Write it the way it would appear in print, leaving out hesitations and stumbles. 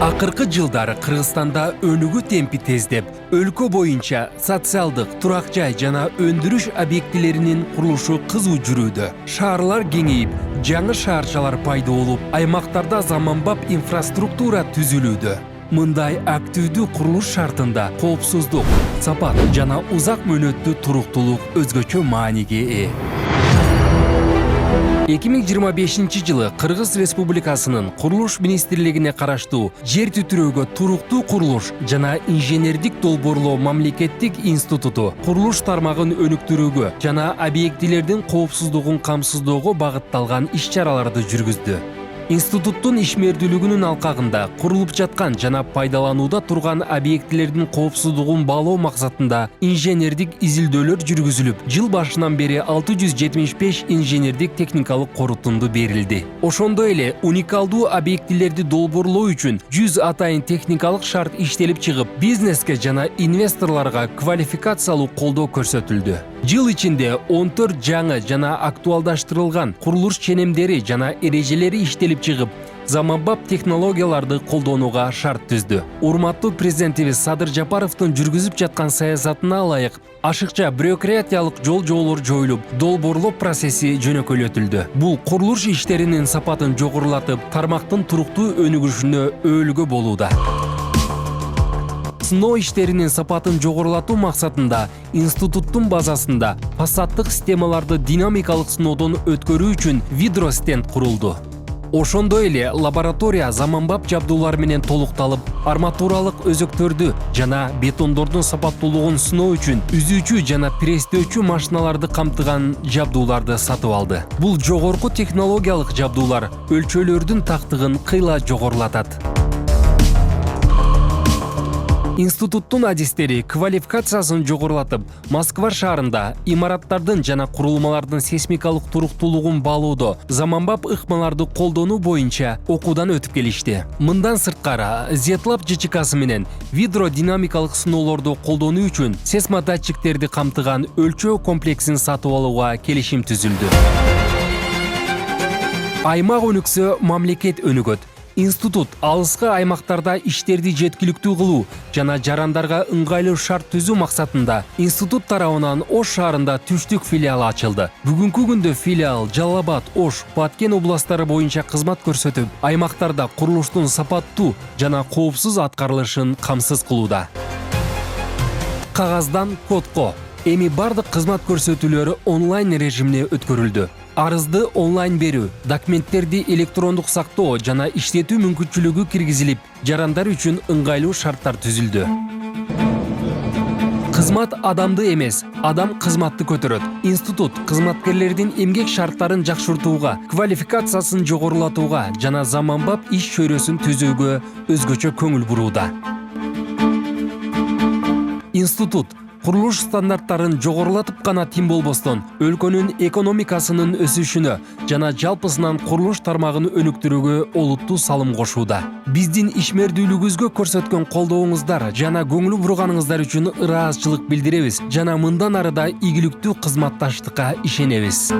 Акыркы жылдары Кыргызстанда өнүгүү темпи тездеп, өлкө боюнча социалдык, турак жай жана өндүрүш объектилеринин курулушу кызуу жүрүүдө. Шаарлар кеңейип, жаңы шаарчалар пайда болуп, аймактарда заманбап инфраструктура түзүлүүдө. Мындай активдүү курулуш шартында коопсуздук, сапат жана узак мөөнөттүү туруктуулук өзгөчө мааниге ээ. 2025 жылы Кыргыз Республикасынын Курулуш министрлигине караштуу жер түтүрөөгө туруктуу курулуш жана инженердик долбоорлоо мамлекеттик институту курулуш тармагын өнүктүрүүгө жана объектилердин коопсуздугун камсыздоого багытталган иш-чараларды жүргүздү. Институттун ишмердүүлүгүнүн алкагында курулуп жаткан жана пайдаланууда турган объектилердин коопсуздугун баалоо максатында инженердик изилдөөлөр жүргүзүлүп, жыл башынан бери 675 инженердик техникалык корутунду берилди. Ошондой эле уникалдуу объектилерди долбоорлоо үчүн 100 атайын техникалык шарт иштелип чыгып, бизнеске жана инвесторлорго квалификациялуу колдоо көрсөтүлдү. Жыл ичинде 14 жаңы жана актуалдаштырылган курулуш ченемдери жана эрежелери иштелип чыгып, заманбап технологияларды колдонууга шарт түздү. Урматтуу президентибиз Садыр Жапаровдун жүргүзүп жаткан саясатына ылайык ашыкча бюрократиялык жол-жоолор жоюлуп, долбоорлоо процесси жөнөкөйлөтүлдү. Бул курулуш иштеринин сапатын жогорулатып, тармактын туруктуу өнүгүшүнө өөлгө болууда. Сыноо иштеринин сапатын жогорулатуу максатында институттун базасында фасаддык системаларды динамикалык сыноодон өткөрүү үчүн видростенд курулду. Ошондой эле лаборатория заманбап жабдуулар менен толукталып, арматуралык өзөктөрдү жана бетондордун сапаттуулугун сыноо үчүн үзүүчү жана пресстөөчү машиналарды камтыган жабдууларды сатып алды. Бул жогорку технологиялык жабдуулар өлчөөлөрдүн тактыгын кыйла жогорулатат. Институттун адистери квалификациясын жогорулатып, Москва шаарында имараттардын жана курулмалардын сейсмикалык туруктуулугун баалоодо заманбап ыкмаларды колдонуу боюнча окуудан өтүп келишти. Мындан сырткары, Зетлаб ЖЧКсы менен видродинамикалык сыноолорду колдонуу үчүн сейсмодатчиктерди камтыган өлчөө комплексин сатып алууга келишим түзүлдү. Аймак өнүксө, мамлекет өнүгөт. Институт алыскы аймактарда иштерди жеткиликтүү кылуу жана жарандарга ыңгайлуу шарт түзүү максатында институт тарабынан Ош шаарында түштүк филиалы ачылды. Бүгүнкү күндө филиал Жалал Абад, Ош, Баткен областары боюнча кызмат көрсөтүп, аймактарда курулуштун сапаттуу жана коопсуз аткарылышын камсыз кылууда. Кагаздан кодко эми бардык кызмат көрсөтүүлөрү онлайн режимде өткөрүлдү. Арызды онлайн берүү, документтерди электрондук сактоо жана иштетүү мүмкүнчүлүгү киргизилип, жарандар үчүн ыңгайлуу шарттар түзүлдү. Кызмат адамды эмес, адам кызматты көтөрөт. Институт кызматкерлердин эмгек шарттарын жакшыртууга, квалификациясын жогорулатууга жана заманбап иш чөйрөсүн түзүүгө өзгөчө көңүл бурууда. Институт курулуш стандарттарын жогорулатып гана тим болбостон, өлкөнүн экономикасынын өсүшүнө жана жалпысынан курулуш тармагын өнүктүрүүгө олуттуу салым кошууда. Биздин ишмердүүлүгүбүзгө көрсөткөн колдооңуздар жана көңүл бурганыңыздар үчүн ыраазычылык билдиребиз жана мындан ары да ийгиликтүү кызматташтыкка ишенебиз.